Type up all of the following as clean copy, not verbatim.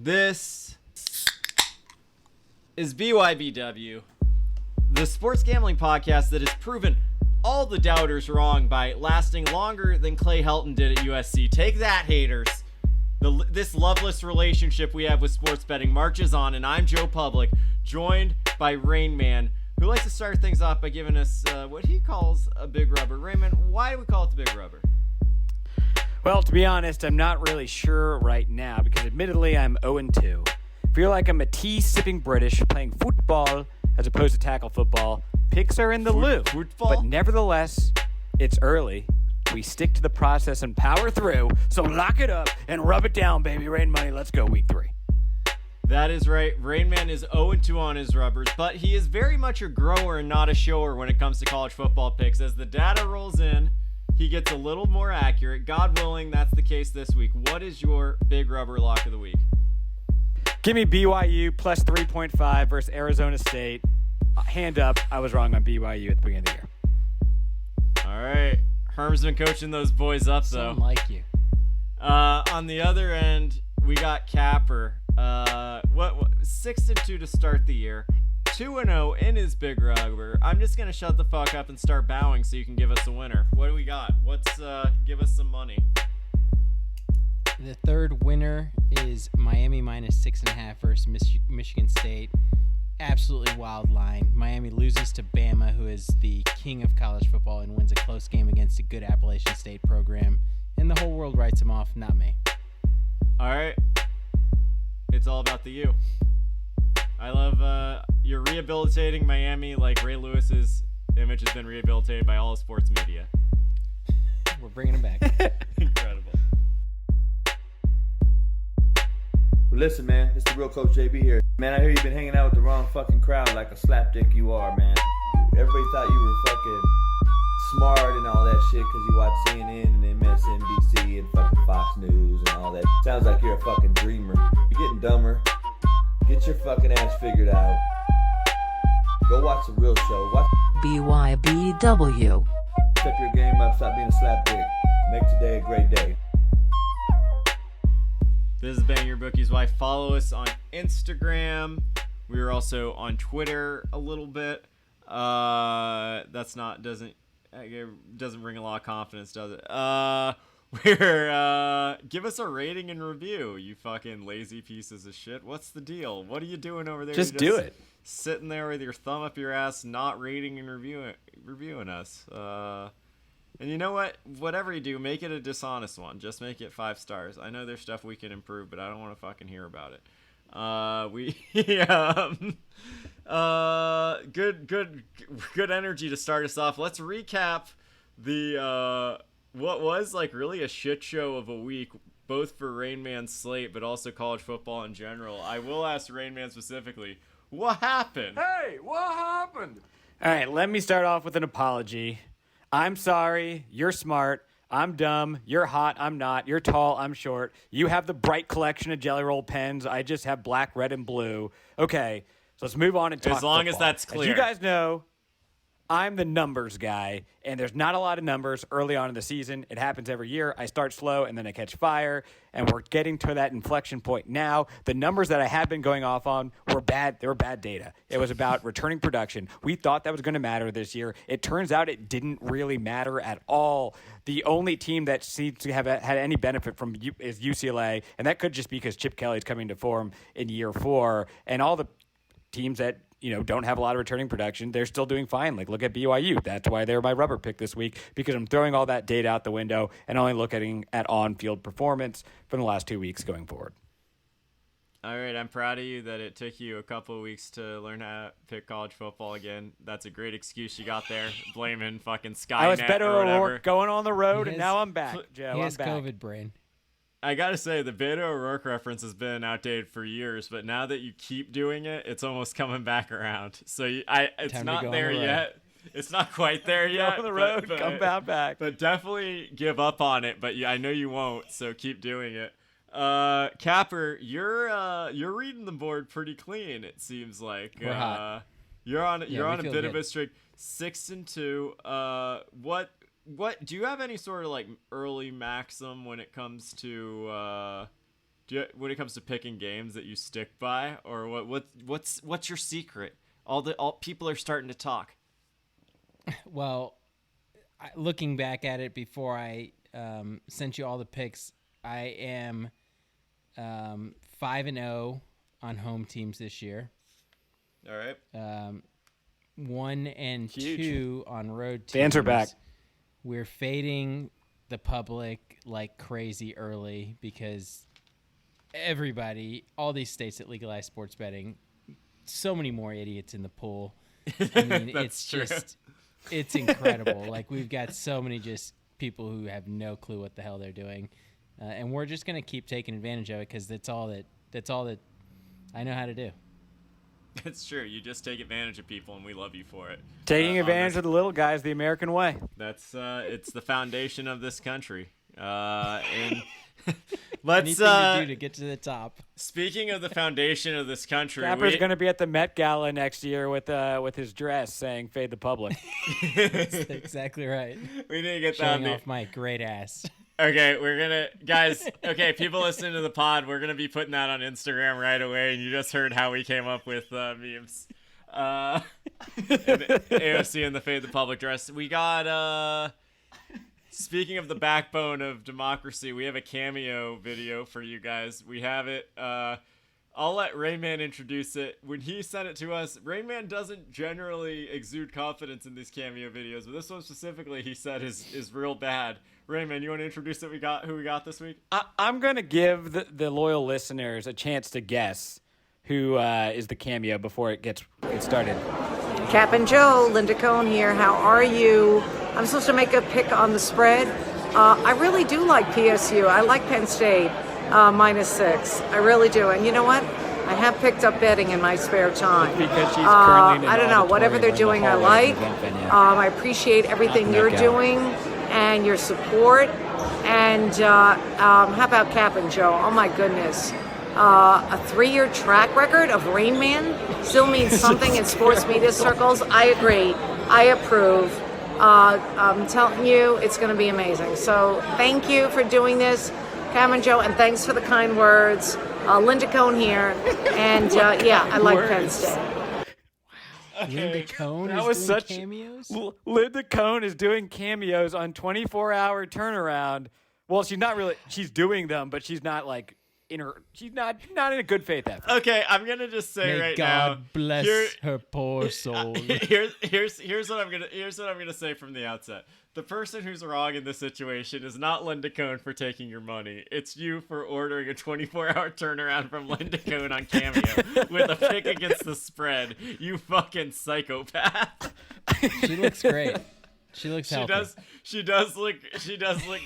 This is BYBW, the sports gambling podcast that has proven all the doubters wrong by lasting longer than Clay Helton did at USC. Take that, haters. This loveless relationship we have with sports betting marches on, and I'm Joe Public, joined by Rain Man, who likes to start things off by giving us what he calls a big rubber. Raymond, why do we call it the big rubber? Well, to be honest, I'm not really sure right now because admittedly I'm 0-2. Feel like I'm a tea-sipping British playing football as opposed to tackle football. Picks are in the loo, but nevertheless, it's early. We stick to the process and power through, so lock it up and rub it down, baby. Rain money, let's go week 3. That is right. Rain Man is 0-2 on his rubbers, but he is very much a grower and not a shower when it comes to college football picks. As the data rolls in, he gets a little more accurate. God willing, that's the case this week. What is your big rubber lock of the week? Give me BYU plus 3.5 versus Arizona State. Hand up, I was wrong on BYU at the beginning of the year. All right. Herm's been coaching those boys up, though. Someone like you. On the other end, we got Capper. 6-2 to start the year. 2-0 in his big rubber. I'm just gonna shut the fuck up and start bowing so you can give us a winner. What do we got? Give us some money. The third winner is Miami minus 6.5 versus Michigan State. Absolutely wild line. Miami loses to Bama, who is the king of college football, and wins a close game against a good Appalachian State program. And the whole world writes him off, not me. All right. It's all about the U. I love you're rehabilitating Miami like Ray Lewis's image has been rehabilitated by all of sports media. We're bringing him back. Incredible. Well, listen, man, it's the real Coach JB here. Man, I hear you've been hanging out with the wrong fucking crowd like a slapdick you are, man. Everybody thought you were fucking smart and all that shit because you watch CNN and MSNBC and fucking Fox News and all that. Sounds like you're a fucking dreamer. You're getting dumber. Get your fucking ass figured out. Go watch the real show. Watch BYBW. Step your game up. Stop being a slapdick. Make today a great day. This is Bang Your Bookie's wife. Follow us on Instagram. We are also on Twitter a little bit. Doesn't bring a lot of confidence, does it? Give us a rating and review, you fucking lazy pieces of shit. What's the deal? What are you doing over there? Just do it. Sitting there with your thumb up your ass, not rating and reviewing us. And you know what? Whatever you do, make it a dishonest one. Just make it 5 stars. I know there's stuff we can improve, but I don't want to fucking hear about it. Good energy to start us off. Let's recap the what was like really a shit show of a week, both for Rain Man's slate, but also college football in general. I will ask Rain Man specifically, what happened? Hey, what happened? All right, let me start off with an apology. I'm sorry. You're smart. I'm dumb. You're hot. I'm not. You're tall. I'm short. You have the bright collection of Jelly Roll pens. I just have black, red, and blue. Okay, so let's move on and talk as long football. as that's clear. As you guys know, I'm the numbers guy, and there's not a lot of numbers early on in the season. It happens every year. I start slow, and then I catch fire, and we're getting to that inflection point now. The numbers that I had been going off on were bad. They were bad data. It was about returning production. We thought that was going to matter this year. It turns out it didn't really matter at all. The only team that seems to have had any benefit from is UCLA, and that could just be because Chip Kelly's coming to form in year 4, and all the teams that don't have a lot of returning production, they're still doing fine. Like, look at BYU. That's why they're my rubber pick this week, because I'm throwing all that data out the window and only looking at on-field performance from the last 2 weeks going forward. All right, I'm proud of you that it took you a couple of weeks to learn how to pick college football again. That's a great excuse you got there, blaming fucking Skynet I was better or whatever. going on the road, and now I'm back, Joe. He has I'm back. COVID brain. I gotta say, the Beto O'Rourke reference has been outdated for years, but now that you keep doing it, it's almost coming back around. So it's Time to not go there on the road. yet. It's not quite there yet. Go on the road, come back. But definitely give up on it. But I know you won't, so keep doing it. Capper, you're reading the board pretty clean. It seems like we're hot. You're on a feel bit of good. a streak. 6-2. What do you have any sort of like early maxim when it comes to when it comes to picking games that you stick by, or what's your secret? All people are starting to talk. Well, looking back at it before I sent you all the picks, I am 5-0 on home teams this year. All right. 1-2 on road teams. Fans are back. We're fading the public like crazy early because everybody, all these states that legalize sports betting, so many more idiots in the pool. I mean, it's incredible. Like, we've got so many just people who have no clue what the hell they're doing. And we're just going to keep taking advantage of it because that's all that I know how to do. It's true. You just take advantage of people, and we love you for it. Taking advantage of the little guys the American way. That's it's the foundation of this country. And let's anything to do to get to the top. Speaking of the foundation of this country, Capper's going to be at the Met Gala next year with his dress saying "Fade the Public." That's exactly right. We need to get Showing that off my great ass. Okay, we're gonna, guys. Okay, people listening to the pod, we're gonna be putting that on Instagram right away. And you just heard how we came up with memes. And AOC and the Fade the Public dress. We got. Speaking of the backbone of democracy, we have a Cameo video for you guys. We have it. I'll let Rayman introduce it. When he sent it to us, Rayman doesn't generally exude confidence in these Cameo videos, but this one specifically, he said is real bad. Rayman, you want to introduce who we got this week? I'm going to give the loyal listeners a chance to guess who is the Cameo before it gets started. Cap and Joe, Linda Cohn here. How are you? I'm supposed to make a pick on the spread. I really do like PSU. I like Penn State -6. I really do. And you know what? I have picked up betting in my spare time. Because she's currently in I don't know. Whatever they're doing, I like. I appreciate everything you're doing and your support. And how about Cap and Joe? Oh my goodness. A 3-year track record of Rain Man still means something in sports media circles. I agree. I approve. I'm telling you, it's going to be amazing. So thank you for doing this, Cam and Joe, and thanks for the kind words. Linda Cohn here. And yeah, I like Penn State. Linda Cohn That is was doing such cameos? Linda Cohn is doing cameos on 24-hour turnaround. Well, she's not really. She's doing them, but she's not like she's not in a good faith effort. Okay, I'm gonna just say May right God now. bless her poor soul. Here's what I'm gonna say from the outset. The person who's wrong in this situation is not Linda Cohn for taking your money. It's you for ordering a 24-hour turnaround from Linda Cohn on Cameo with a pick against the spread. You fucking psychopath. She looks great. She looks healthy. She does look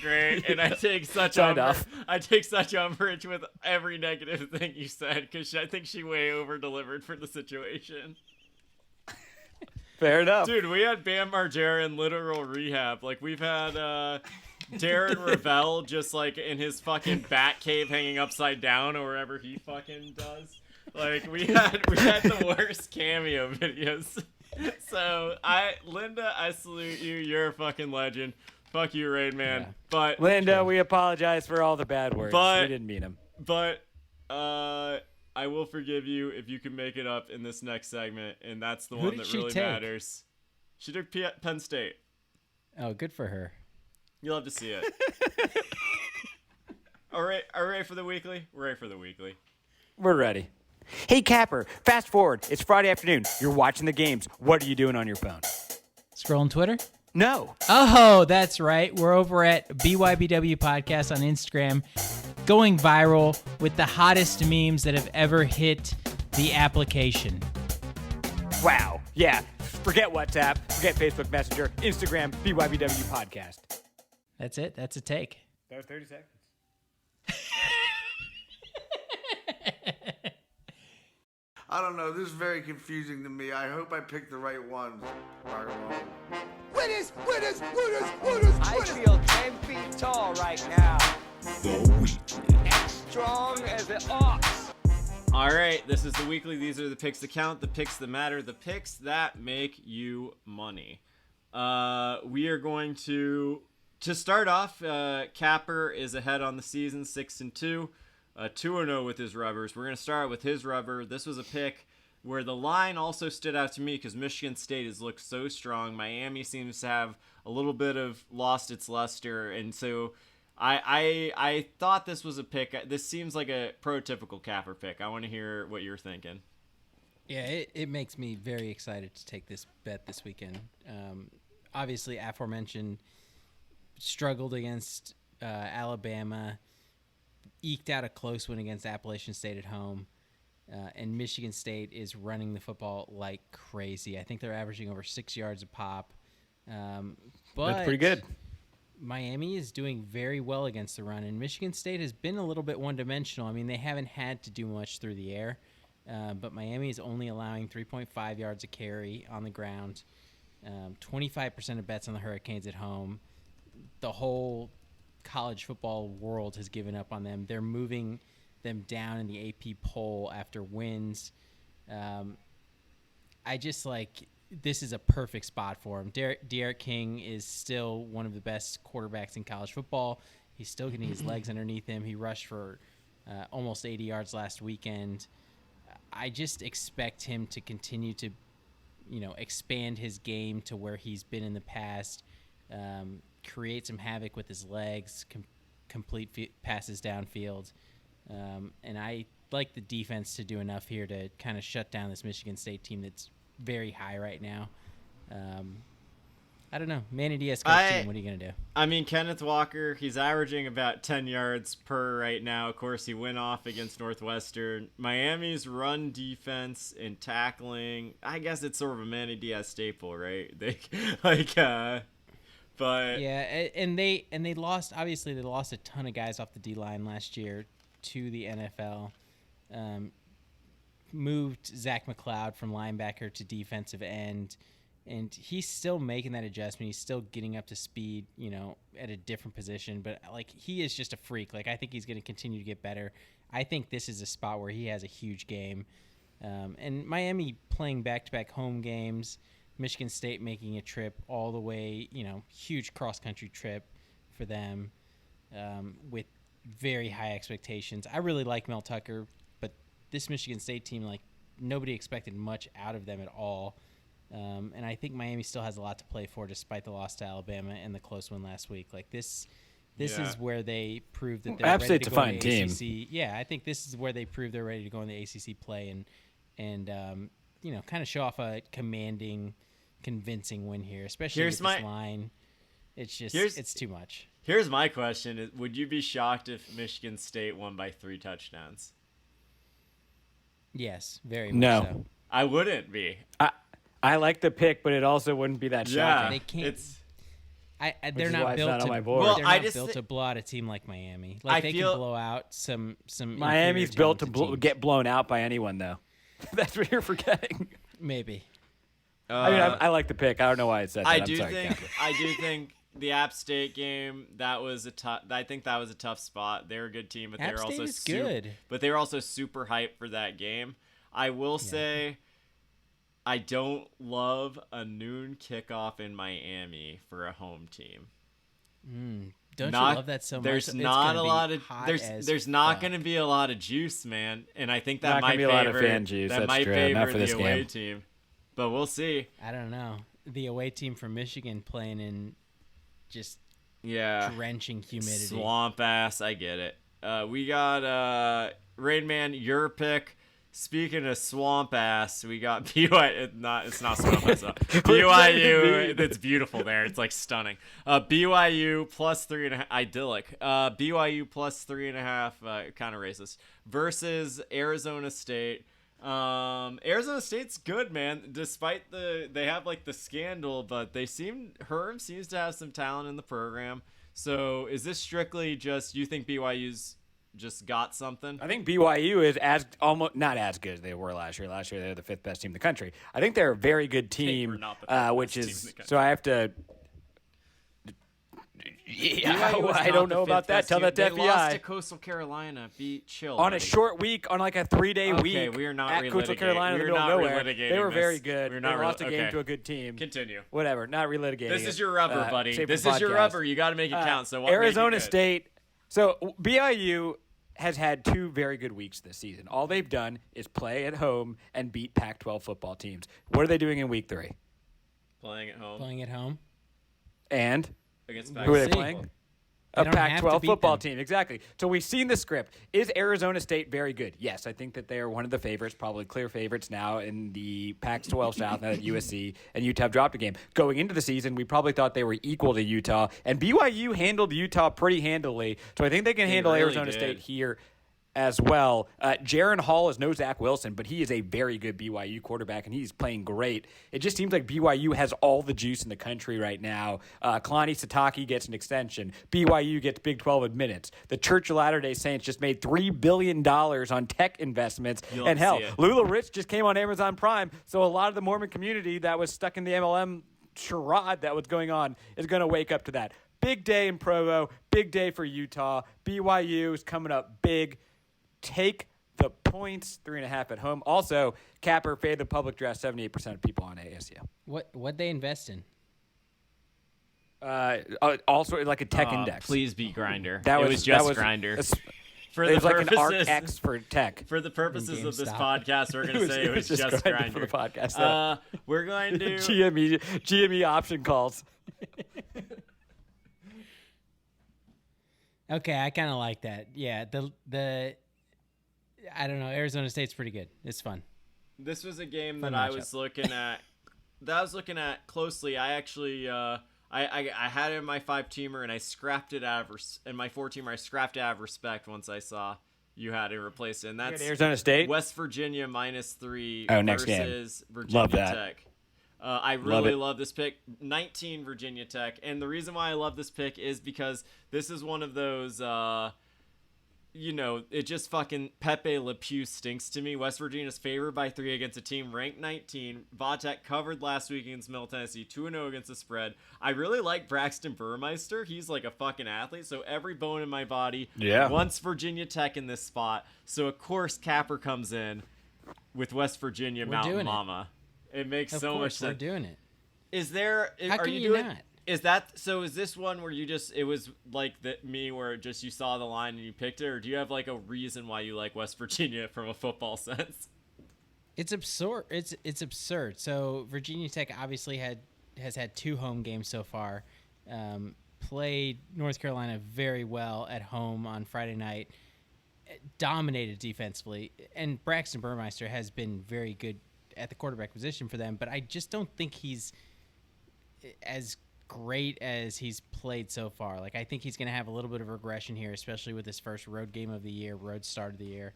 great, and I take such umbrage with every negative thing you said because I think she way over delivered for the situation. Fair enough, dude. We had Bam Margera in literal rehab. Like, we've had Darren Ravel just like in his fucking bat cave hanging upside down or wherever he fucking does. Like, we had the worst Cameo videos. So Linda, I salute you. You're a fucking legend. Fuck you, Rain Man. Yeah. But Linda, we apologize for all the bad words. But we didn't mean them. But I will forgive you if you can make it up in this next segment, and that's the one that really matters. She took Penn State. Oh, good for her. You'll have to see it. All right, are we ready for the weekly? We're ready for the weekly. We're ready. Hey, Capper, fast forward. It's Friday afternoon. You're watching the games. What are you doing on your phone? Scrolling Twitter? No. Oh, that's right. We're over at BYBW Podcast on Instagram, going viral with the hottest memes that have ever hit the application. Wow. Yeah. Forget WhatsApp. Forget Facebook Messenger. Instagram, BYBW Podcast. That's it. That's a take. That was 30 seconds. I don't know. This is very confusing to me. I hope I picked the right ones. Winners! I feel 10 feet tall right now. As strong as an ox. All right, this is the weekly. These are the picks that count, the picks that matter, the picks that make you money. We are going to start off. Capper is ahead on the season, 6-2. 2-0 with his rubbers. We're going to start with his rubber. This was a pick where the line also stood out to me because Michigan State has looked so strong. Miami seems to have a little bit of lost its luster, and so I thought this was a pick. This seems like a prototypical Capper pick. I want to hear what you're thinking. Yeah, it makes me very excited to take this bet this weekend. Obviously, aforementioned struggled against Alabama, eked out a close win against Appalachian State at home, and Michigan State is running the football like crazy. I think they're averaging over 6 yards a pop. But That's pretty good. Miami is doing very well against the run, and Michigan State has been a little bit one-dimensional. I mean, they haven't had to do much through the air, but Miami is only allowing 3.5 yards a carry on the ground, 25% of bets on the Hurricanes at home. The whole college football world has given up on them. They're moving them down in the AP poll after wins. I just this is a perfect spot for him. De'Aaron King is still one of the best quarterbacks in college football. He's still getting his legs underneath him. He rushed for almost 80 yards last weekend. I just expect him to continue to, expand his game to where he's been in the past, create some havoc with his legs, complete passes downfield. And I like the defense to do enough here to kind of shut down this Michigan State team that's very high right now. I don't know. Manny Diaz coach team, what are you going to do? I mean, Kenneth Walker, he's averaging about 10 yards per right now. Of course, he went off against Northwestern. Miami's run defense and tackling, I guess it's sort of a Manny Diaz staple, right? But yeah, and they lost. Obviously, they lost a ton of guys off the D line last year to the NFL. Moved Zach McLeod from linebacker to defensive end, and he's still making that adjustment. He's still getting up to speed, at a different position. But he is just a freak. I think he's going to continue to get better. I think this is a spot where he has a huge game. And Miami playing back-to-back home games. Michigan State making a trip all the way, huge cross-country trip for them with very high expectations. I really like Mel Tucker, but this Michigan State team, nobody expected much out of them at all. And I think Miami still has a lot to play for despite the loss to Alabama and the close one last week. This is where they prove that they're ready to go in the ACC. Yeah, I think this is where they prove they're ready to go in the ACC play and kind of show off a commanding, convincing win here, especially with this line. It's just it's too much. Here's my question. Would you be shocked if Michigan State won by 3 touchdowns? Yes, very much so. I wouldn't be. I like the pick, but it also wouldn't be that shocking. They can't. They're not built to. Well, they're not built to blow out a team like Miami. They can blow out some. Miami's built to get blown out by anyone, though. That's what you're forgetting. Maybe. I like the pick. I don't know why it said that. I do think the App State game, I think that was a tough spot. They're a good team, but they're also good. But they were also super hyped for that game. I will say, I don't love a noon kickoff in Miami for a home team. Don't you love that so much? There's not a lot of there's not going to be a lot of juice, man, and I think that might favor a lot of fan juice. That might favor the away team. But we'll see. I don't know. The away team from Michigan playing in just drenching humidity. Swamp ass. I get it. We got Rain Man, your pick. Speaking of swamp ass, we got BYU. It's not swamp ass. BYU. It's beautiful there. It's stunning. BYU plus 3.5. Idyllic. BYU plus 3.5. Kind of racist. Versus Arizona State. Arizona State's good, man. Despite they have the scandal, but Herm seems to have some talent in the program. So is this strictly just you think BYU's just got something? I think BYU is almost not as good as they were last year. Last year they're the 5th best team in the country. I think they're a very good team, which is so I have to. Yeah, I don't know about that. Tell that to FBI. They lost to Coastal Carolina. Be chill. On a short week, on a 3-day week. Okay, we are not at Coastal Carolina in the middle of nowhere. They were very good. They lost a game to a good team. Continue. Whatever. Not relitigating. This is your rubber, buddy. This is your rubber. You got to make it count. So Arizona State. So BYU has had 2 very good weeks this season. All they've done is play at home and beat Pac-12 football teams. What are they doing in week 3? Playing at home. Playing at home. And Against who are they see. playing? They A don't have to Pac-12 beat football them. team, exactly. So we've seen the script. Is Arizona State very good? Yes, I think that they are one of the favorites, probably clear favorites now in the Pac-12 South now that USC and Utah have dropped a game. Going into the season, we probably thought they were equal to Utah, and BYU handled Utah pretty handily, so I think they can handle really Arizona did. State here as well. Jaron Hall is no Zach Wilson, but he is a very good BYU quarterback, and he's playing great. It just seems like BYU has all the juice in the country right now. Kalani Sitake gets an extension. BYU gets Big 12 minutes. The Church of Latter-day Saints just made $3 billion on tech investments. You'll And hell, see it. Lula Rich just came on Amazon Prime, so a lot of the Mormon community that was stuck in the MLM charade that was going on is going to wake up to that. Big day in Provo, big day for Utah. BYU is coming up big. Take the points, 3.5 at home. Also, Capper fade the public draft, 78% of people on ASU. What they invest in? Also, like a tech index. Please be Grinder. That It was just that Grinder. It For the was like an purposes, ARC-X for tech. For the purposes of this GameStop. podcast, we're going to say it was just Grindr Grinder. for the podcast. We're going to GME option calls. Okay, I kind of like that. Yeah, the I don't know. Arizona State's pretty good. It's fun. This was a game Fun that I matchup. was looking at. That I was looking at closely. I actually, I had it in my 5-teamer and I scrapped it out of, in my 4-teamer. I scrapped it out of respect once I saw you had it replaced it. And that's Arizona State. West Virginia -3 Oh, next game. versus Virginia Love that. Tech. I really love this pick. 19 Virginia Tech. And the reason why I love this pick is because this is one of those, it just fucking Pepe Le Pew stinks to me. West Virginia's favored by 3 against a team ranked 19. Vatech covered last week against Middle Tennessee, 2-0 against the spread. I really like Braxton Burmeister. He's like a fucking athlete, so every bone in my body wants Virginia Tech in this spot. So, of course, Capper comes in with West Virginia Mountain Mama. It makes so much sense. We're doing it. Is there? How are can you you doing? not? Is that so? Is this one where you just it was like me where just you saw the line and you picked it, or do you have like a reason why you like West Virginia from a football sense? It's absurd. It's absurd. So Virginia Tech obviously has had 2 home games so far. Played North Carolina very well at home on Friday night. Dominated defensively, and Braxton Burmeister has been very good at the quarterback position for them. But I just don't think he's as great as he's played so far. Like, I think he's going to have a little bit of regression here, especially with his first road game of the year, road start of the year.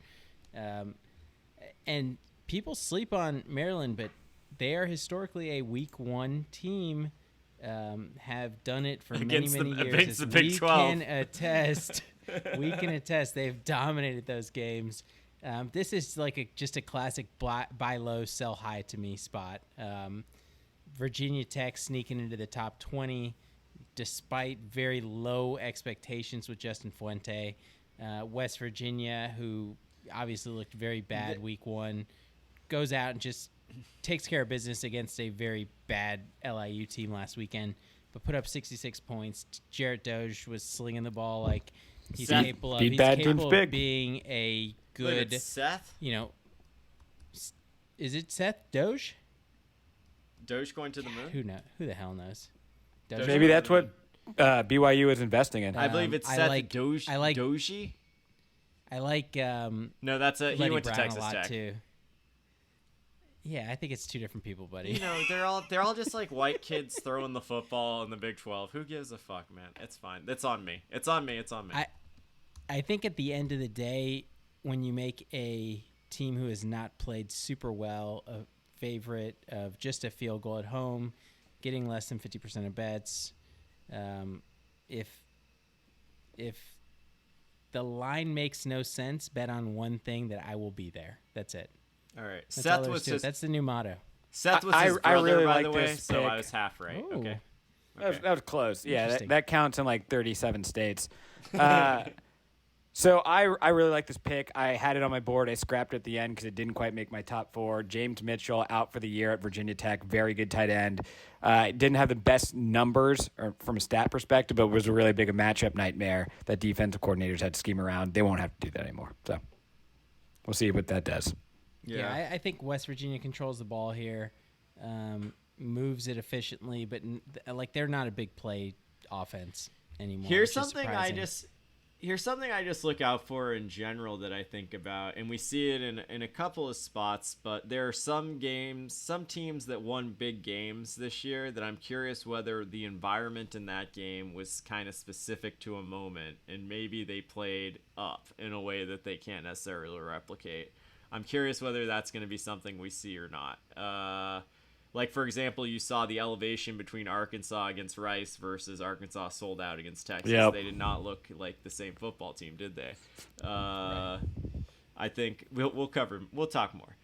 And people sleep on Maryland, but they are historically a week 1 team, have done it for many years. Against the Big 12. We can attest they've dominated those games. This is like just a classic buy low, sell high to me spot. Virginia Tech sneaking into the top 20 despite very low expectations with Justin Fuente. West Virginia, who obviously looked very bad week 1, goes out and just takes care of business against a very bad LIU team last weekend, but put up 66 points. Jarrett Doge was slinging the ball like he's capable of. He's capable of being a good, Seth? Is it Seth Doge? Doge going to the moon? Who the hell knows? Doge Maybe that's what BYU is investing in. I believe it's Seth Doge. I like Doji? I like No, that's he Letty went to Brown Texas a lot Tech. too. Yeah, I think it's 2 different people, buddy. They're all just like white kids throwing the football in the Big 12. Who gives a fuck, man? It's fine. It's on me. It's on me. I think at the end of the day, when you make a team who has not played super well a favorite of just a field goal at home, getting less than 50% of bets, if the line makes no sense, bet on one thing that I will be there. That's it. All right. That's Seth all there was is to it. That's the new motto. Seth was his brother, I really by like the way, this so I pick. was half right. Ooh. Okay. That was close. Yeah, Interesting. that counts in like 37 states. So I really like this pick. I had it on my board. I scrapped it at the end because it didn't quite make my top 4. James Mitchell out for the year at Virginia Tech. Very good tight end. Didn't have the best numbers from a stat perspective, but was a really big a matchup nightmare that defensive coordinators had to scheme around. They won't have to do that anymore. So we'll see what that does. Yeah, I think West Virginia controls the ball here, moves it efficiently, but they're not a big play offense anymore. Here's something I just look out for in general that I think about, and we see it in a couple of spots, but there are some teams that won big games this year that I'm curious whether the environment in that game was kind of specific to a moment, and maybe they played up in a way that they can't necessarily replicate. I'm curious whether that's going to be something we see or not. Like, for example, you saw the elevation between Arkansas against Rice versus Arkansas sold out against Texas. Yep. They did not look like the same football team, did they? Right. I think we'll talk more.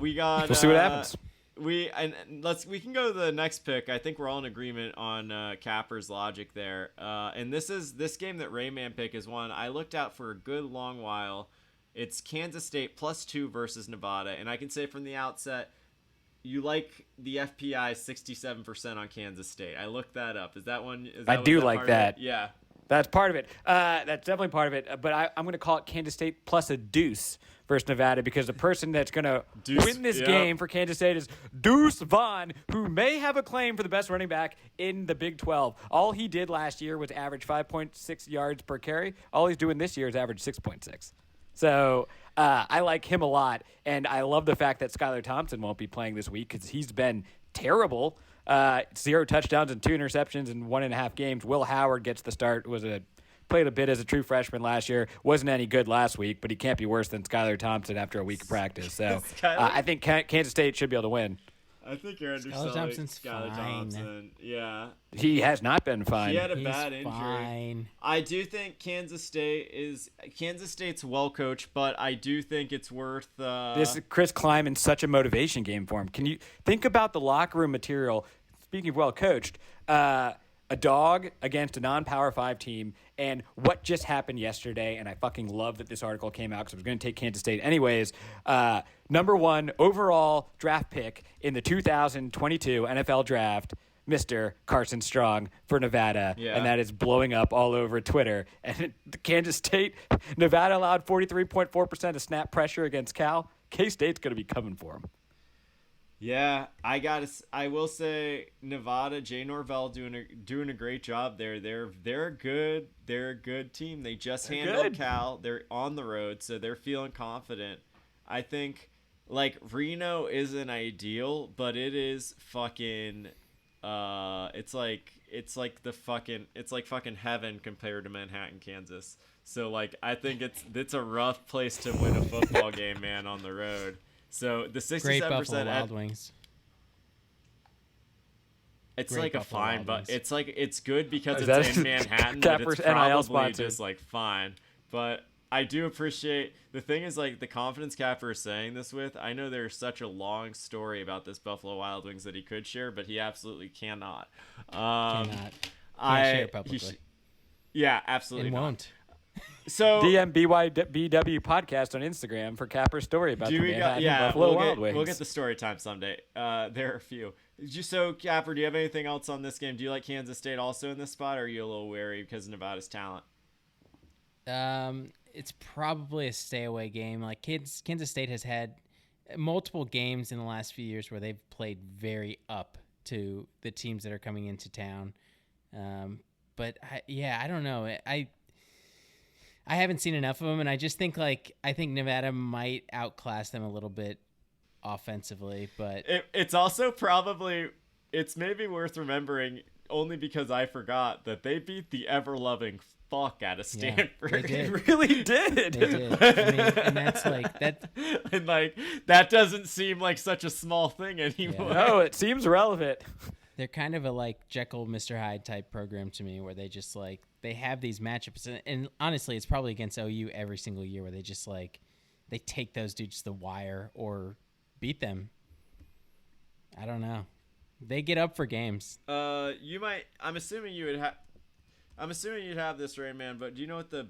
We'll see what happens. We can go to the next pick. I think we're all in agreement on Capper's logic there. And this game that Rayman pick is one I looked out for a good long while. It's Kansas State +2 versus Nevada, and I can say from the outset, you like the FPI 67% on Kansas State. I looked that up. Is that one? I do like that. Yeah. That's part of it. That's definitely part of it. But I'm going to call it Kansas State plus a deuce versus Nevada because the person that's going to win this game for Kansas State is Deuce Vaughn, who may have a claim for the best running back in the Big 12. All he did last year was average 5.6 yards per carry. All he's doing this year is average 6.6. So I like him a lot, and I love the fact that Skylar Thompson won't be playing this week because he's been terrible. 0 touchdowns and 2 interceptions in 1.5 games. Will Howard gets the start. Played a bit as a true freshman last year. Wasn't any good last week, but he can't be worse than Skylar Thompson after a week of practice. So I think Kansas State should be able to win. I think you're underselling Skylar Thompson. Yeah. He has not been fine. He had a bad injury. Fine. I do think Kansas State's well coached, but I do think it's worth this is Chris Kleiman's such a motivation game for him. Can you think about the locker room material? Speaking of well coached, a dog against a non-Power 5 team, and what just happened yesterday, and I fucking love that this article came out because I was going to take Kansas State anyways. Number 1 overall draft pick in the 2022 NFL Draft, Mr. Carson Strong for Nevada, and that is blowing up all over Twitter. And Kansas State, Nevada allowed 43.4% of snap pressure against Cal. K-State's going to be coming for him. Yeah, I will say Nevada, Jay Norvell doing a great job there. They're a good team. They just handled Cal. They're on the road, so they're feeling confident. I think like Reno isn't ideal, but it is fucking it's like fucking heaven compared to Manhattan, Kansas. So like I think it's a rough place to win a football game, man, on the road. So the 67% Great Buffalo Wild Wings. It's Great like Buffalo a fine, Wild but Wings. it's like it's good because it's in Manhattan. But it's probably just like fine. But I do appreciate the thing is like the confidence Capper is saying this with. I know there's such a long story about this Buffalo Wild Wings that he could share, but he absolutely cannot. Can't share publicly. Yeah, absolutely. And not. won't. So DMBYBW podcast on Instagram for Capper's story about the Manhattan Buffalo Wild Wings. We'll get the story time someday. There are a few. So Capper, do you have anything else on this game? Do you like Kansas State also in this spot, or are you a little wary because of Nevada's talent? It's probably a stay away game. Like Kansas State has had multiple games in the last few years where they've played very up to the teams that are coming into town. But I don't know. I haven't seen enough of them, and I just think I think Nevada might outclass them a little bit offensively. But it's also it's maybe worth remembering only because I forgot that they beat the ever-loving fuck out of Stanford. Yeah, they did. It really did. They did. I mean, and that's like that. And like that doesn't seem like such a small thing anymore. Yeah. No, it seems relevant. They're kind of a like Jekyll, Mr. Hyde type program to me, where they just like they have these matchups, and honestly, it's probably against OU every single year, where they just like they take those dudes to the wire or beat them. I don't know. They get up for games. I'm assuming you would have. I'm assuming you'd have this, Rain Man, but do you know what the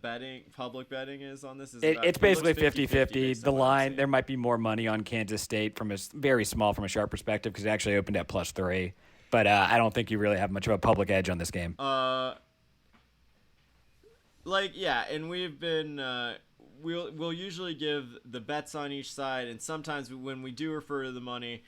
public betting is on this? It's basically it looks 50-50. The on what I'm line, seeing. there might be more money on Kansas State very small from a sharp perspective because it actually opened at +3. But I don't think you really have much of a public edge on this game. And we've been we'll usually give the bets on each side, and sometimes when we do refer to the money,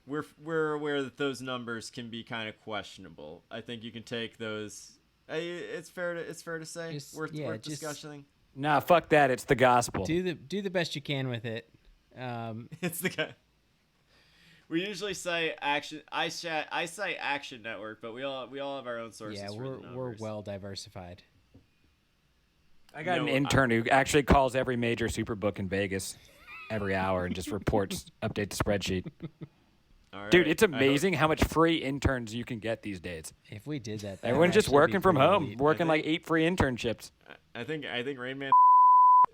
we're aware that those numbers can be kind of questionable. I think you can take those. It's fair to say worth discussing. Nah, fuck that. It's the gospel. Do the best you can with it. It's the guy. We usually say Action. I say Action Network, but we all have our own sources. Yeah, for the numbers. we're well diversified. I got an intern who actually calls every major superbook in Vegas every hour and just updates the spreadsheet. All right. Dude, it's amazing how much free interns you can get these days. If we did that, Everyone's just working from home, working like 8 free internships. I think Rain Man.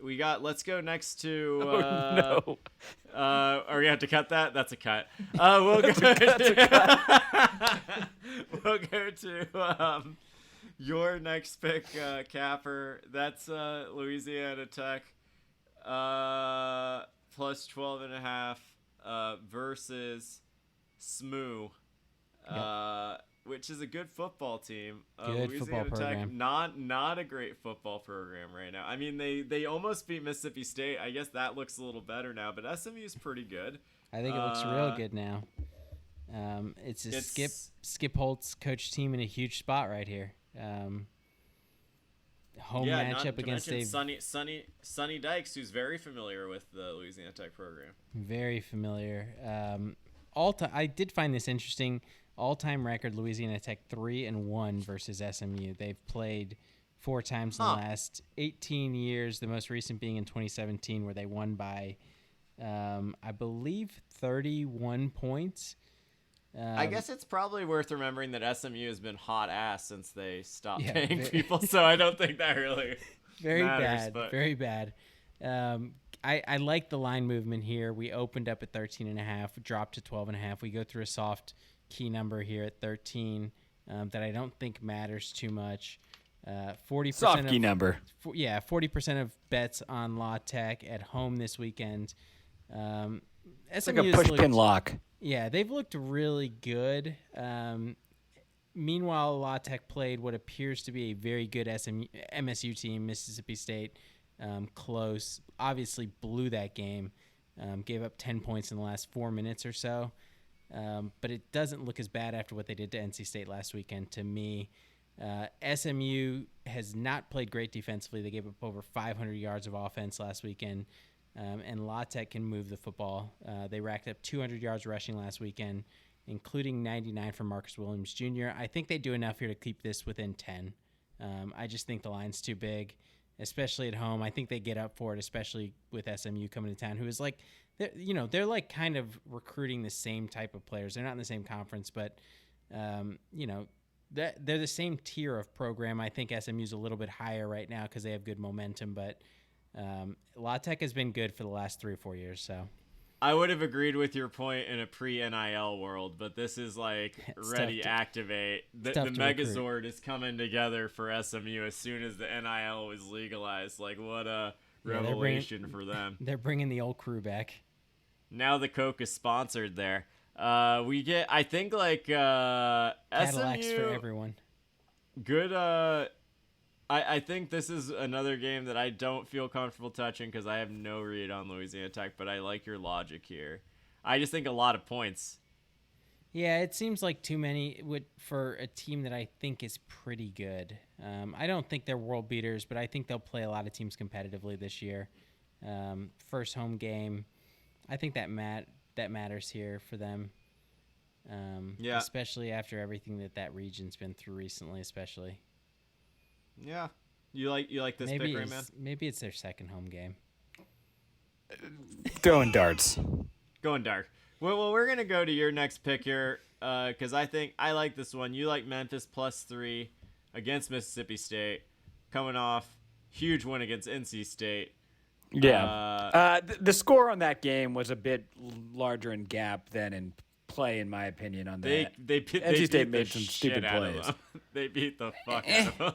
Let's go next to. No. Are we gonna have to cut that? That's a cut. We'll go. We'll go to your next pick, Capper. That's Louisiana Tech plus 12.5 versus SMU, which is a good football team. Good Louisiana football Tech, program. not a great football program right now. I mean, they almost beat Mississippi State. I guess that looks a little better now, but SMU is pretty good. I think it looks real good now. It's Skip Holtz coach team in a huge spot right here. Home matchup against Sonny Dykes, who's very familiar with the Louisiana Tech program. Very familiar. I did find this interesting. All-time record: Louisiana Tech 3-1 versus SMU. They've played 4 times in the last 18 years. The most recent being in 2017, where they won by, I believe, 31 points. I guess it's probably worth remembering that SMU has been hot ass since they stopped paying people, so I don't think that really matters. Very bad. I like the line movement here. We opened up at 13.5, dropped to 12.5. We go through a soft key number here at 13 that I don't think matters too much. 40% soft key number. 40% of bets on La Tech at home this weekend. It's like a push pin lock. Yeah, they've looked really good. Meanwhile, La Tech played what appears to be a very good MSU team, Mississippi State. Close. Obviously blew that game. Gave up 10 points in the last 4 minutes or so. But it doesn't look as bad after what they did to NC State last weekend to me. SMU has not played great defensively. They gave up over 500 yards of offense last weekend. And La Tech can move the football. They racked up 200 yards rushing last weekend, including 99 from Marcus Williams Jr. I think they do enough here to keep this within 10. I just think the line's too big, especially at home. I think they get up for it, especially with SMU coming to town, who is like, they're like kind of recruiting the same type of players. They're not in the same conference, but, they're the same tier of program. I think SMU's a little bit higher right now because they have good momentum, but La Tech has been good for the last 3 or 4 years. So I would have agreed with your point in a pre-NIL world, but this is like ready, activate. The Megazord is coming together for SMU as soon as the NIL was legalized. Like, what a revelation for them. They're bringing the old crew back. Now the Coke is sponsored there. We get, I think, like Cadillacs SMU, for everyone. Good. I think this is another game that I don't feel comfortable touching because I have no read on Louisiana Tech, but I like your logic here. I just think a lot of points. Yeah, it seems like too many for a team that I think is pretty good. I don't think they're world beaters, but I think they'll play a lot of teams competitively this year. First home game, I think that matters here for them. Especially after everything that region's been through recently, especially. Yeah, you like this pick, right, man? Maybe it's their second home game. Going darts. Going dark. Well, we're gonna go to your next pick here, because I think I like this one. You like Memphis +3 against Mississippi State, coming off huge win against NC State. Yeah. The score on that game was a bit larger in gap than in play, in my opinion. On that, NC State made some stupid plays. They beat the fuck out of them.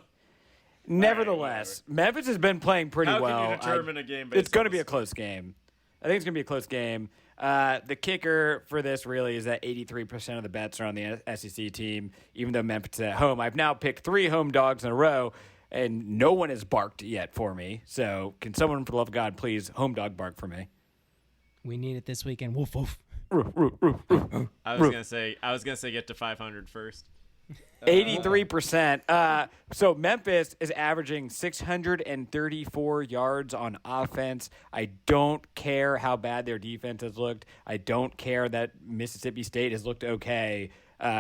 Nevertheless, Memphis has been playing pretty How well. can you determine a game based It's going to on be a this? close game. I think it's going to be a close game. The kicker for this really is that 83% of the bets are on the SEC team, even though Memphis is at home. I've now picked 3 home dogs in a row, and no one has barked yet for me. So can someone, for the love of God, please home dog bark for me? We need it this weekend. Woof woof. I was gonna say get to 500 first. 83%. So Memphis is averaging 634 yards on offense. I don't care how bad their defense has looked. I don't care that Mississippi State has looked okay.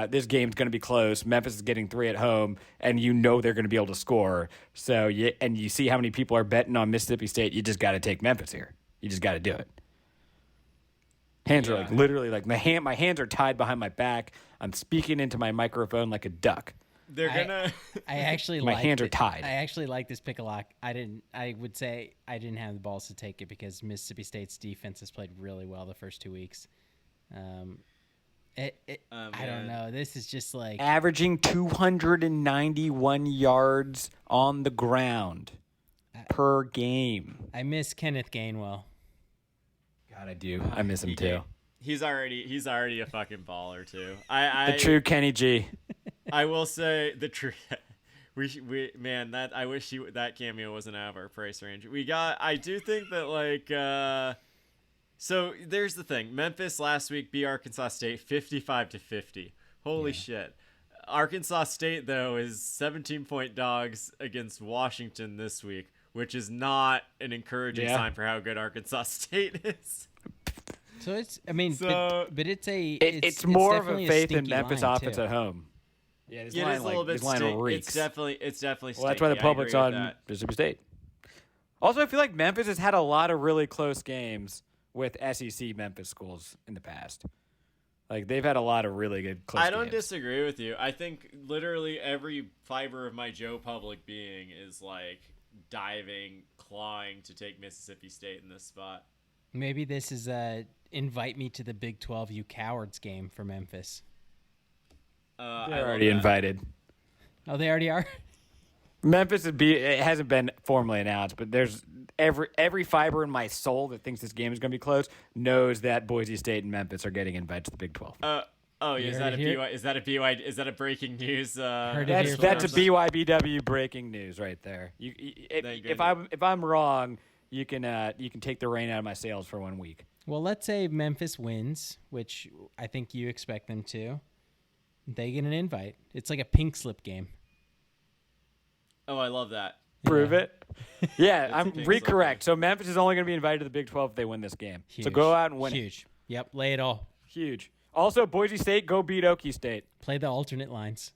This game's going to be close. Memphis is getting 3 at home, and you know they're going to be able to score. So, you see how many people are betting on Mississippi State. You just got to take Memphis here. You just got to do it. Hands are literally my hands are tied behind my back. I'm speaking into my microphone like a duck. They're gonna. I actually My hands are tied. I actually like this pick a lot. I would say I didn't have the balls to take it because Mississippi State's defense has played really well the first 2 weeks. I don't know. This is just like Averaging 291 yards on the ground per game. I miss Kenneth Gainwell. God, I do. I miss him too. He's already a fucking baller too. The true Kenny G. I will say the true. I wish that cameo wasn't out of our price range. I do think that so there's the thing. Memphis last week beat Arkansas State 55-50. Holy shit. Arkansas State though is 17-point dogs against Washington this week, which is not an encouraging sign for how good Arkansas State is. So it's, I mean, So- but it's It's more of a definitely faith in stinky Memphis line, offense too. at home. Yeah, this It is a little bit line stink. reeks. It's definitely Well, that's why the stinky. I public's agree with on that. Mississippi State. Also, I feel like Memphis has had a lot of really close games with SEC Memphis schools in the past. Like, they've had a lot of really good close I don't games. disagree with you. I think literally every fiber of my Joe Public being is like diving, clawing to take Mississippi State in this spot. Maybe this is a invite me to the Big 12, you cowards game for Memphis. They're already invited. Oh, they already are? Memphis it hasn't been formally announced, but there's every fiber in my soul that thinks this game is going to be close knows that Boise State and Memphis are getting invited to the Big 12. Is that a breaking news? Heard it here That's a first. BYBW breaking news right there. If I'm wrong, you can take the rain out of my sails for 1 week. Well, let's say Memphis wins, which I think you expect them to. They get an invite. It's like a pink slip game. Oh, I love that. Prove it. Yeah, I'm pink recorrect. So Memphis is only going to be invited to the Big 12 if they win this game. Huge. So go out and win it. Huge. Yep, lay it all. Huge. Also, Boise State, go beat Okie State. Play the alternate lines.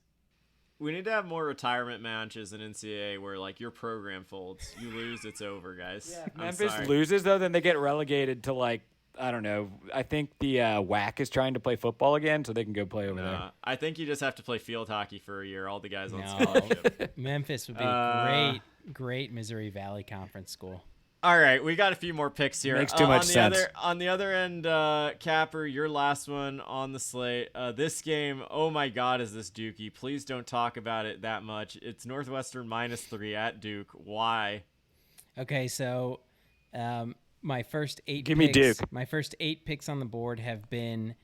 We need to have more retirement matches in NCAA where like your program folds. You lose, it's over, guys. If I'm Memphis sorry. loses, though, then they get relegated to, like, I don't know. I think the WAC is trying to play football again, so they can go play over there. I think you just have to play field hockey for a year. All the guys on No. scholarship. Memphis would be a great Missouri Valley Conference school. All right, we got a few more picks here. Makes too much sense. On the other end, Capper, your last one on the slate. This game, oh my God, is this Dookie? Please don't talk about it that much. It's Northwestern -3 at Duke. Why? Okay, so my first 8 Give picks, me Duke. My first 8 picks on the board have been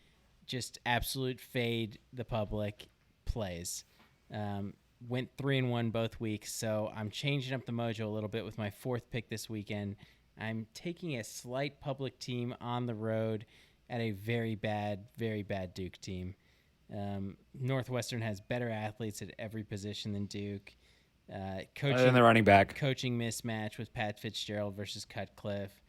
just absolute fade the public plays. Went 3-1 both weeks, so I'm changing up the mojo a little bit with my 4th pick this weekend. I'm taking a slight public team on the road at a very bad Duke team. Northwestern has better athletes at every position than Duke. Other than the running back. Coaching mismatch with Pat Fitzgerald versus Cutcliffe.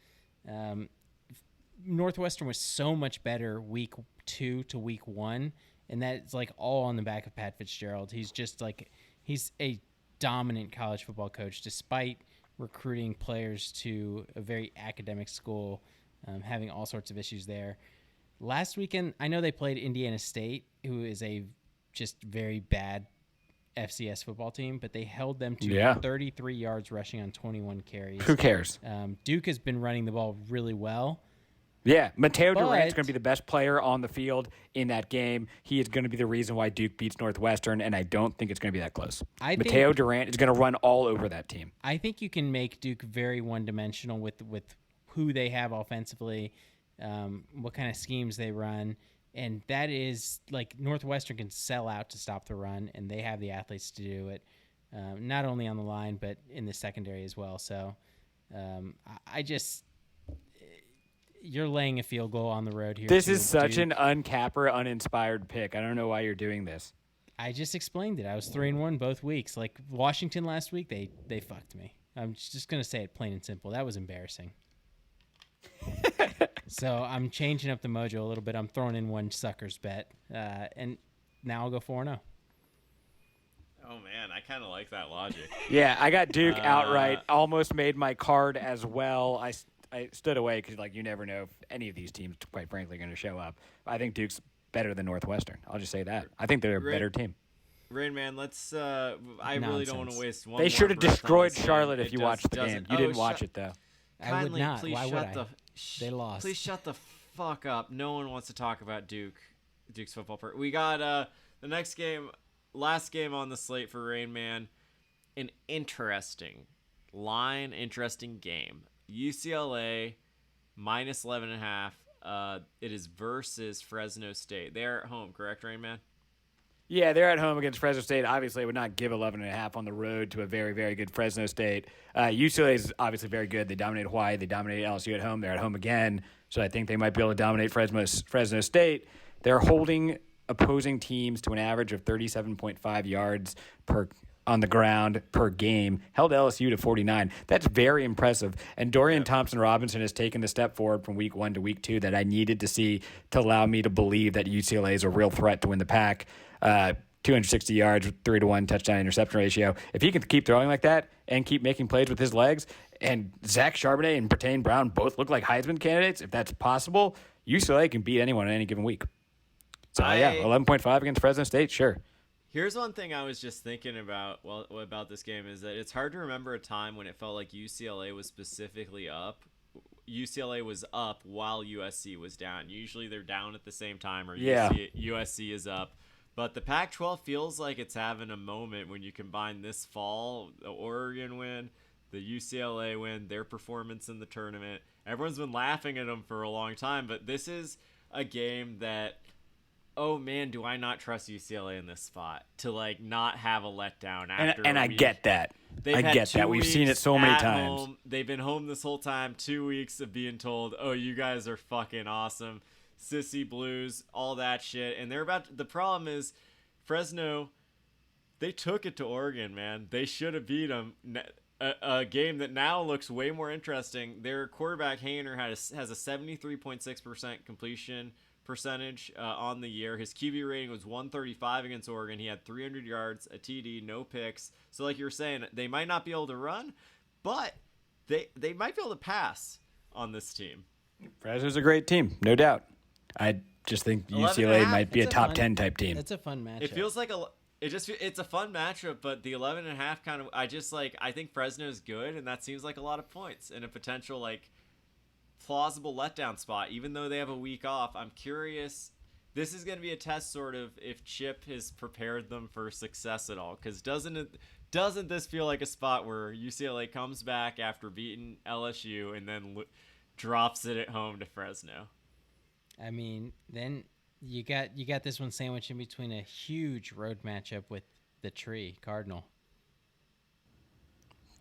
Northwestern was so much better week 2 to week 1, and that's like all on the back of Pat Fitzgerald. He's just like he's a dominant college football coach, despite recruiting players to a very academic school, having all sorts of issues there. Last weekend, I know they played Indiana State, who is a just very bad FCS football team, but they held them to 33 yards rushing on 21 carries. Who cares? Duke has been running the ball really well. Yeah, Mateo Durant's But- going to be the best player on the field in that game. He is going to be the reason why Duke beats Northwestern, and I don't think it's going to be that close. Mateo Durant is going to run all over that team. I think you can make Duke very one-dimensional with who they have offensively, what kind of schemes they run, and that is like Northwestern can sell out to stop the run, and they have the athletes to do it, not only on the line but in the secondary as well. So I just you're laying a field goal on the road here. This is such an uncapper, uninspired pick. I don't know why you're doing this. I just explained it. I was 3-1 both weeks. Like Washington last week, they fucked me. I'm just gonna say it plain and simple. That was embarrassing. So I'm changing up the mojo a little bit. I'm throwing in one sucker's bet, and now I'll go 4-0. Oh man, I kind of like that logic. Yeah, I got Duke outright. Almost made my card as well. I stood away because you never know if any of these teams, quite frankly, are going to show up. I think Duke's better than Northwestern. I'll just say that. I think they're a better team. Rain Man, let's. I really don't want to waste one. They should have more breath on destroyed this game. Charlotte if It you just watched the game. doesn't- You didn't Oh, watch it though. I would Kindly, not. please Why would shut I? the. They lost. Please shut the fuck up. No one wants to talk about Duke's football. We got the next game, last game on the slate for Rain Man. An interesting line, interesting game. UCLA minus 11.5. It is versus Fresno State. They're at home, correct, Rain Man? Yeah, they're at home against Fresno State. Obviously, I would not give 11.5 on the road to a very, very good Fresno State. UCLA is obviously very good. They dominated Hawaii. They dominated LSU at home. They're at home again, so I think they might be able to dominate Fresno State. They're holding opposing teams to an average of 37.5 yards on the ground per game, held LSU to 49. That's very impressive. And Dorian Thompson-Robinson has taken the step forward from week 1 to week 2 that I needed to see to allow me to believe that UCLA is a real threat to win the pack. 260 yards, 3-to-1 touchdown interception ratio. If he can keep throwing like that and keep making plays with his legs, and Zach Charbonnet and Bertain Brown both look like Heisman candidates, if that's possible, UCLA can beat anyone on any given week. So, 11.5 against Fresno State, sure. Here's one thing I was just thinking about about this game is that it's hard to remember a time when it felt like UCLA was specifically up. UCLA was up while USC was down. Usually they're down at the same time, or USC is up. But the Pac-12 feels like it's having a moment when you combine this fall, the Oregon win, the UCLA win, their performance in the tournament. Everyone's been laughing at them for a long time, but this is a game that, oh man, do I not trust UCLA in this spot to not have a letdown after And I get that. I get that. We've seen it so many times. Home. They've been home this whole time, 2 weeks of being told, oh, you guys are fucking awesome. Sissy Blues, all that shit. And the problem is Fresno, they took it to Oregon, man. They should have beat them. A game that now looks way more interesting. Their quarterback, Hayner, has a 73.6% completion percentage on the year. His QB rating was 135 against Oregon. He had 300 yards, a TD, no picks. So like you were saying, they might not be able to run, but they might be able to pass on this team. Fresno's a great team, no doubt. I just think UCLA might be a top 10 type team. It's a fun matchup. It feels like it's a fun matchup, but the 11.5 kind of, I think Fresno's good, and that seems like a lot of points and a potential plausible letdown spot, even though they have a week off. I'm curious. This is going to be a test sort of if Chip has prepared them for success at all, because doesn't this feel like a spot where UCLA comes back after beating LSU and then drops it at home to Fresno? I mean, then you got this one sandwiched in between a huge road matchup with the Tree Cardinal.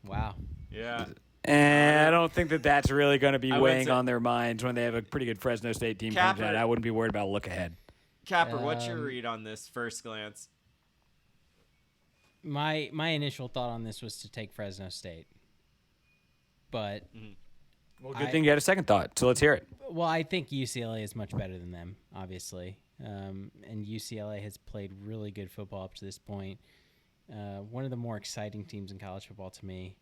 Wow. Yeah. And I don't think that's really going to be weighing say- on their minds when they have a pretty good Fresno State team comes Capper. out. I wouldn't be worried about a look ahead. Capper, what's your read on this first glance? My initial thought on this was to take Fresno State, but Well, good thing you had a second thought, so let's hear it. well, I think UCLA is much better than them, obviously, and UCLA has played really good football up to this point. One of the more exciting teams in college football to me.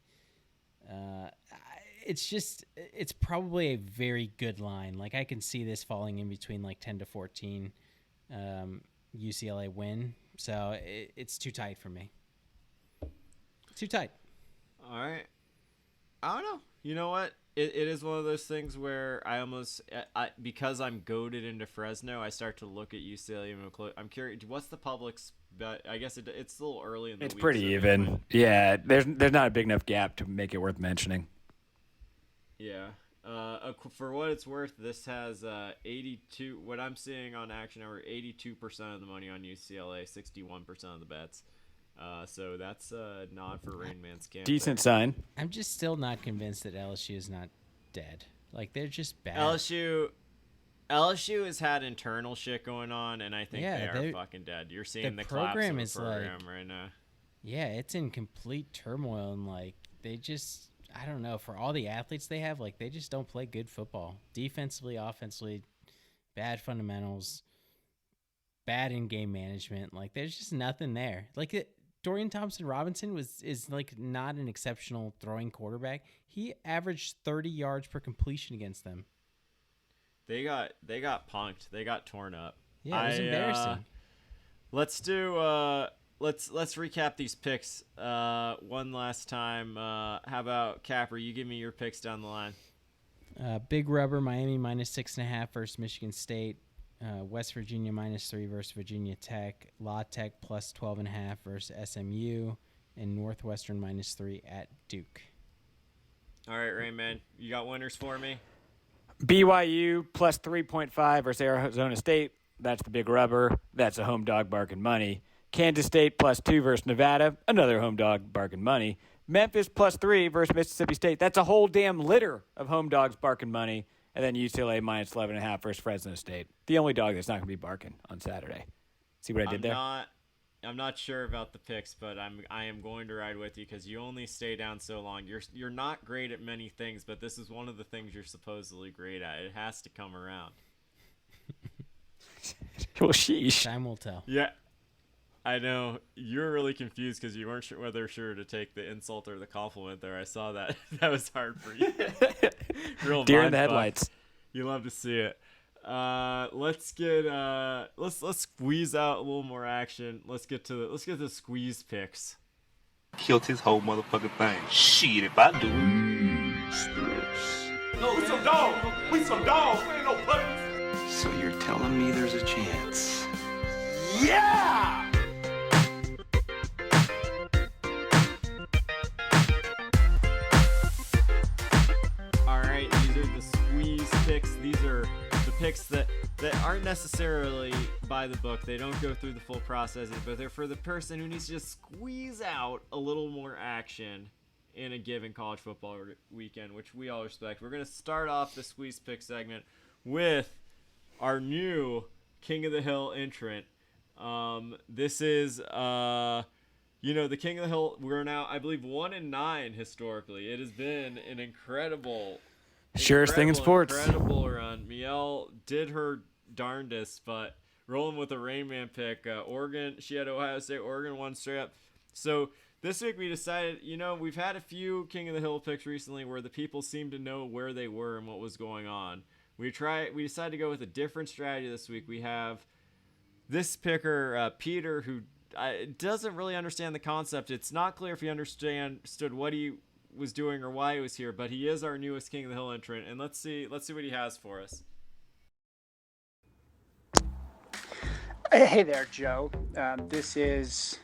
It's probably a very good line. I can see this falling in between 10 to 14 UCLA win. So it's too tight for me. Too tight. All right. I don't know. You know what? it is one of those things where because I'm goaded into Fresno, I start to look at UCLA and I'm curious, what's the public's bet? I guess it's a little early in the week. It's pretty even. Yeah, there's not a big enough gap to make it worth mentioning. Yeah. For what it's worth, this has 82. What I'm seeing on Action Hour, 82% of the money on UCLA, 61% of the bets. So that's a nod for Rain Man's camp. Decent sign. I'm just still not convinced that LSU is not dead. Like, they're just bad. LSU has had internal shit going on, and I think they are fucking dead. You're seeing the program collapse of the program like, right now. Yeah, it's in complete turmoil, and like they just, I don't know, for all the athletes they have, like they just don't play good football. Defensively, offensively, bad fundamentals, bad in-game management. Like there's just nothing there. Like Dorian Thompson-Robinson is like not an exceptional throwing quarterback. He averaged 30 yards per completion against them. They got punked. They got torn up. Yeah, it was embarrassing. Let's do let's recap these picks one last time. How about Capper? You give me your picks down the line. Big Rubber, Miami -6.5 versus Michigan State. West Virginia -3 versus Virginia Tech. La Tech +12.5 versus SMU. And Northwestern -3 at Duke. All right, Rayman, you got winners for me? BYU +3.5 versus Arizona State. That's the Big Rubber. That's a home dog barking money. Kansas State +2 versus Nevada. Another home dog barking money. Memphis +3 versus Mississippi State. That's a whole damn litter of home dogs barking money. And then UCLA -11.5 versus Fresno State. The only dog that's not going to be barking on Saturday. See what I did there? I'm not sure about the picks, but I am going to ride with you because you only stay down so long. You're not great at many things, but this is one of the things you're supposedly great at. It has to come around. Well, sheesh. Time will tell. Yeah, I know. You're really confused because you weren't sure whether to take the insult or the compliment there. I saw that. That was hard for you. Real deer in mind the fuck. headlights. You love to see it. Let's get let's squeeze out a little more action. Let's get the squeeze picks. Killed his whole motherfucking thing. Shit, if I do No, we some dogs. We some dogs. We ain't no puppies. So you're telling me there's a chance? Yeah! All right, these are the squeeze picks. These are the picks that aren't necessarily by the book. They don't go through the full process, but they're for the person who needs to just squeeze out a little more action in a given college football weekend, which we all respect. We're going to start off the squeeze pick segment with our new King of the Hill entrant. This is the King of the Hill. We're now, I believe, 1-9 historically. It has been an incredible Surest thing in sports. Incredible run. Miel did her darndest, but rolling with a Rain Man pick. Oregon, she had Ohio State. Oregon won straight up. So this week we decided, we've had a few King of the Hill picks recently where the people seemed to know where they were and what was going on. We decided to go with a different strategy this week. We have this picker, Peter, who doesn't really understand the concept. It's not clear if he understood what he was doing or why he was here, but he is our newest King of the Hill entrant, and let's see what he has for us. Hey there, Joe. This is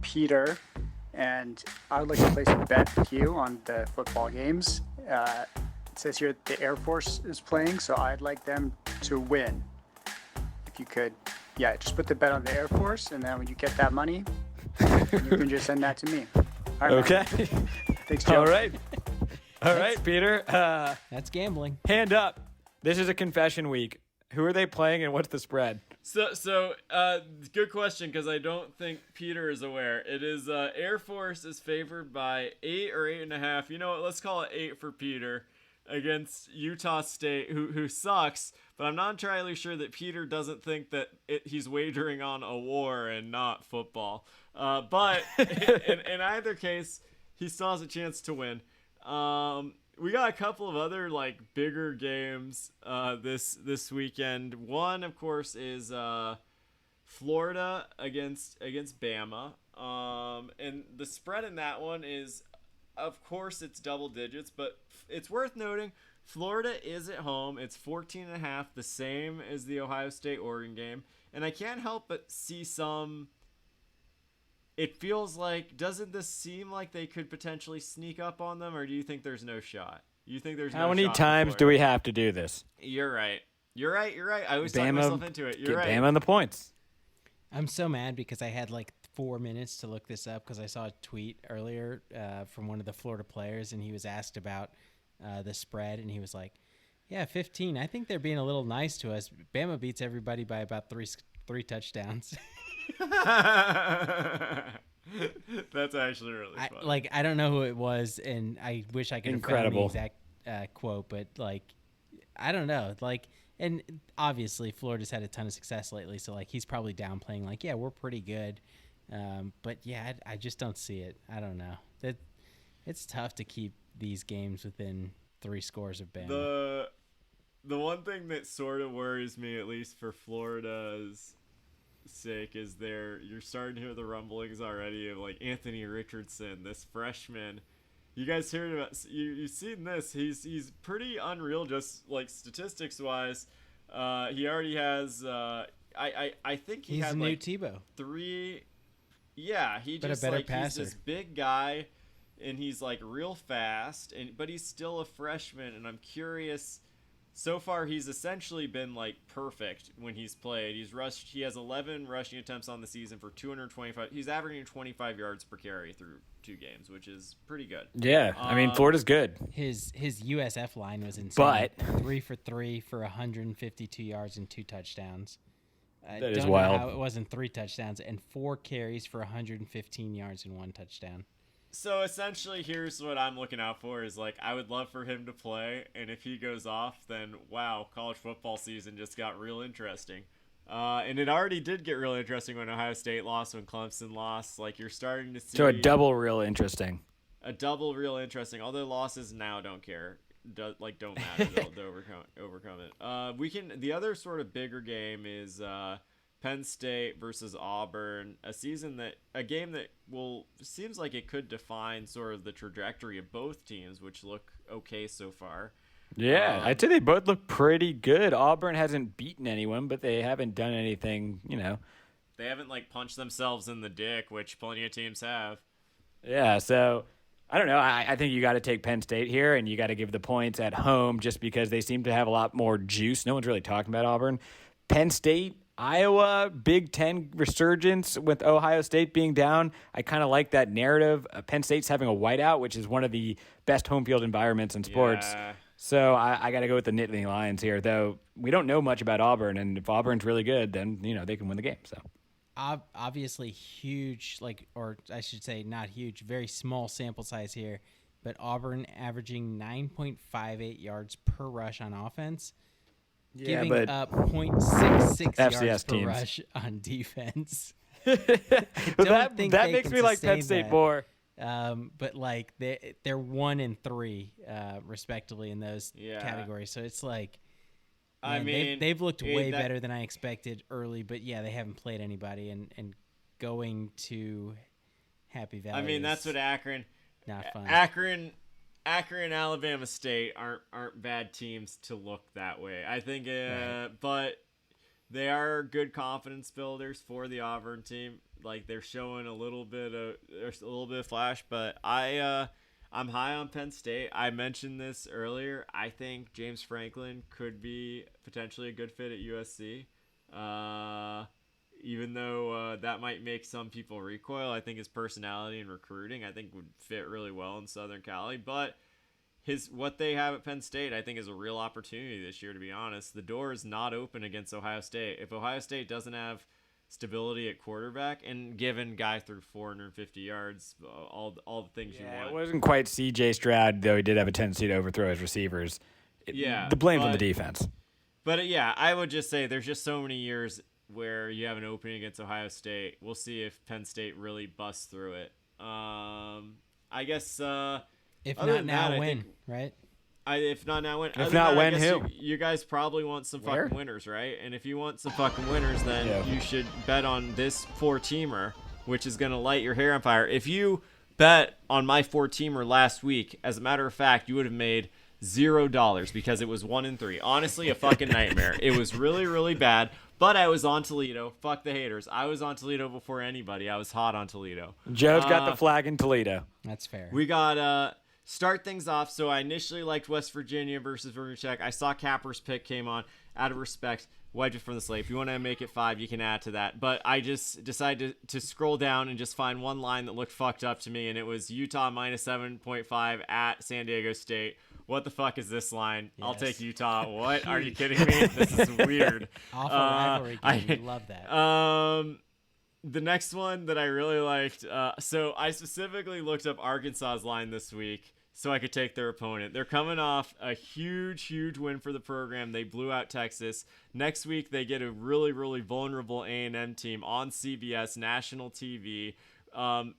Peter, and I would like to place a bet with you on the football games. It says here the Air Force is playing, so I'd like them to win. If you could, just put the bet on the Air Force, and then when you get that money, you can just send that to me. All right, Okay. man. Thanks, Joe. All right, Peter. That's gambling. Hand up. This is a confession week. Who are they playing, and what's the spread? So, good question, because I don't think Peter is aware. It is Air Force is favored by 8 or 8.5. You know what? Let's call it 8 for Peter against Utah State, who sucks. But I'm not entirely sure that Peter doesn't think that he's wagering on a war and not football. But in either case, he still has a chance to win. We got a couple of other bigger games this weekend. One, of course, is Florida against Bama, and the spread in that one is of course it's double digits, but it's worth noting Florida is at home. It's 14.5, the same as the Ohio State-Oregon game. And I can't help but see some... It feels like... Doesn't this seem like they could potentially sneak up on them, or do you think there's no shot? You think there's no shot? How many times do we have to do this? You're right. I always talk myself into it. You're right. Bama on the points. I'm so mad because I had like 4 minutes to look this up because I saw a tweet earlier from one of the Florida players, and he was asked about the spread, and he was like, yeah, 15. I think they're being a little nice to us. Bama beats everybody by about three touchdowns. That's actually really funny. I don't know who it was, and I wish I could have found the exact quote, but like, I don't know. Like, and obviously Florida's had a ton of success lately, so like he's probably downplaying like, yeah, we're pretty good. But yeah, I just don't see it. I don't know. That it's tough to keep these games within 3 scores of Bama. The one thing that sort of worries me, at least for Florida's sake, is you're starting to hear the rumblings already of like Anthony Richardson, this freshman. You guys heard about? You've seen this? He's pretty unreal, just like statistics wise. He already has. I think he's had a new like Tebow. 3. Yeah, he but just a better like passer. He's this big guy, and he's like real fast, but he's still a freshman, and I'm curious. So far, he's essentially been like perfect when he's played. He has 11 rushing attempts on the season for 225. He's averaging 25 yards per carry through 2 games, which is pretty good. Yeah, I mean Florida's good. His USF line was insane. But 3 for 3 for 152 yards and 2 touchdowns. That is don't know wild. how it wasn't 3 touchdowns and 4 carries for 115 yards and 1 touchdown. So essentially, here's what I'm looking out for is like I would love for him to play, and if he goes off, then wow, college football season just got real interesting. And it already did get real interesting when Ohio State lost, when Clemson lost. Like you're starting to see a double real interesting. A double real interesting. Although losses now don't care, don't matter to overcome it. The other sort of bigger game is Penn State versus Auburn, a game that seems like it could define sort of the trajectory of both teams, which look okay so far. Yeah, I'd say they both look pretty good. Auburn hasn't beaten anyone, but they haven't done anything, They haven't like punched themselves in the dick, which plenty of teams have. Yeah, so I don't know. I think you got to take Penn State here, and you got to give the points at home just because they seem to have a lot more juice. No one's really talking about Auburn. Penn State, Iowa, Big Ten resurgence with Ohio State being down. I kind of like that narrative. Penn State's having a whiteout, which is one of the best home field environments in sports. Yeah. So I got to go with the Nittany Lions here, though we don't know much about Auburn, and if Auburn's really good, then they can win the game. So obviously huge, or I should say not huge, very small sample size here, but Auburn averaging 9.58 yards per rush on offense. Yeah, giving up 0.66 FCS yards per teams. rush on defense. that makes me like Penn State more. But like they're 1 and 3 respectively in those categories. So it's like, man, they've looked way better than I expected early. But yeah, they haven't played anybody, and going to Happy Valley. I mean, that's what Akron. Not fun. Akron and Alabama State aren't bad teams to look that way. I think, right. But they are good confidence builders for the Auburn team. Like they're showing a little bit of flash. But I'm high on Penn State. I mentioned this earlier. I think James Franklin could be potentially a good fit at USC. Even though that might make some people recoil, I think his personality and recruiting, I think, would fit really well in Southern Cali. But what they have at Penn State, I think, is a real opportunity this year, to be honest. The door is not open against Ohio State. If Ohio State doesn't have stability at quarterback, and given guy through 450 yards, all the things you want. It wasn't quite C.J. Stroud, though he did have a tendency to overthrow his receivers. The blame's on the defense. But, yeah, I would just say there's just so many years where you have an opening against Ohio State. We'll see if Penn State really busts through it. I guess if not now, when, right? If not now, when. If not, when, who? You guys probably want some fucking winners, right? And if you want some fucking winners, then you should bet on this 4-teamer, which is going to light your hair on fire. If you bet on my 4-teamer last week, as a matter of fact, you would have made $0 because it was 1-3. Honestly, a fucking nightmare. It was really, really bad. But I was on Toledo. Fuck the haters. I was on Toledo before anybody. I was hot on Toledo. Joe's got the flag in Toledo. That's fair. We got start things off. So I initially liked West Virginia versus Virginia Tech. I saw Capper's pick came on. Out of respect, wiped it from the slate. If you want to make it 5, you can add to that. But I just decided to scroll down and just find one line that looked fucked up to me, and it was Utah minus 7.5 at San Diego State. What the fuck is this line? Yes. I'll take Utah. What? Are you kidding me? This is weird. Awful rivalry game. We love that. The next one that I really liked, so I specifically looked up Arkansas's line this week so I could take their opponent. They're coming off a huge win for the program. They blew out Texas. Next week, they get a really, really vulnerable A&M team on CBS national TV.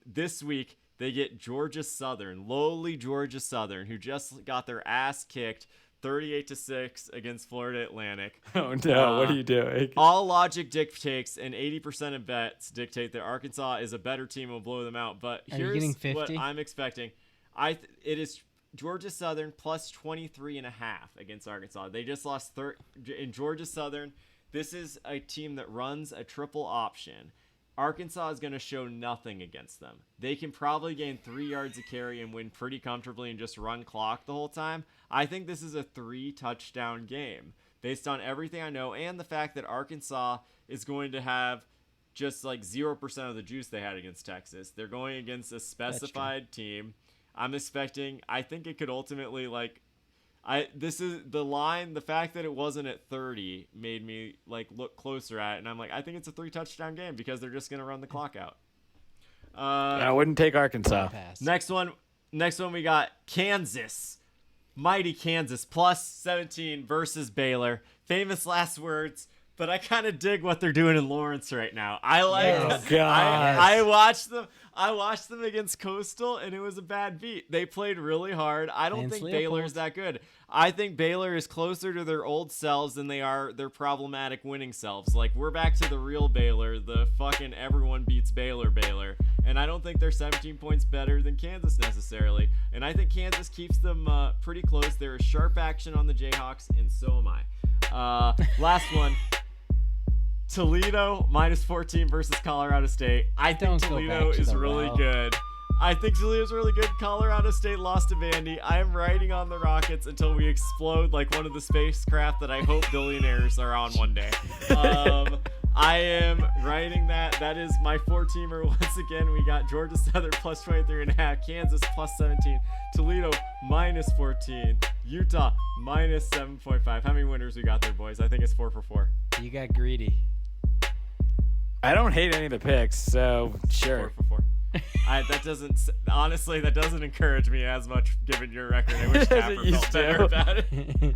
This week, they get Georgia Southern, lowly Georgia Southern, who just got their ass kicked 38-6 against Florida Atlantic. Oh no, what are you doing? All logic dictates, and 80% of bets dictate that Arkansas is a better team and will blow them out. But are here's what I'm expecting. It is Georgia Southern plus 23.5 against Arkansas. They just lost in Georgia Southern. This is a team that runs a triple option. Arkansas is going to show nothing against them. They can probably gain 3 yards a carry and win pretty comfortably and just run clock the whole time. I think this is a 3-touchdown game based on everything I know and the fact that Arkansas is going to have just like 0% of the juice they had against Texas. They're going against a specified team. I'm expecting, I think it could ultimately this is the line. The fact that it wasn't at 30 made me look closer at it, and I'm like, I think it's a 3-touchdown game because they're just gonna run the clock out. I wouldn't take Arkansas. Next one we got Kansas, mighty Kansas plus 17 versus Baylor. Famous last words. But I kind of dig what they're doing in Lawrence right now. I watched them. I watched them against Coastal, and it was a bad beat. They played really hard. I don't think Baylor's that good. I think Baylor is closer to their old selves than they are their problematic winning selves. We're back to the real Baylor, the fucking everyone beats Baylor. And I don't think they're 17 points better than Kansas necessarily. And I think Kansas keeps them pretty close. There is sharp action on the Jayhawks, and so am I. Last one. Toledo minus 14 versus Colorado State. I think Toledo is really good. I think Toledo's really good. Colorado State lost to Vandy. I am riding on the Rockets until we explode like one of the spacecraft that I hope billionaires are on one day. I am riding that. That is my 4-teamer. Once again, we got Georgia Southern plus 23.5, Kansas plus 17, Toledo minus 14, Utah minus 7.5. How many winners we got there, boys? I think it's 4 for 4. You got greedy. I don't hate any of the picks, so sure. 4 for 4. That doesn't encourage me as much given your record. I wish Capper felt better about it.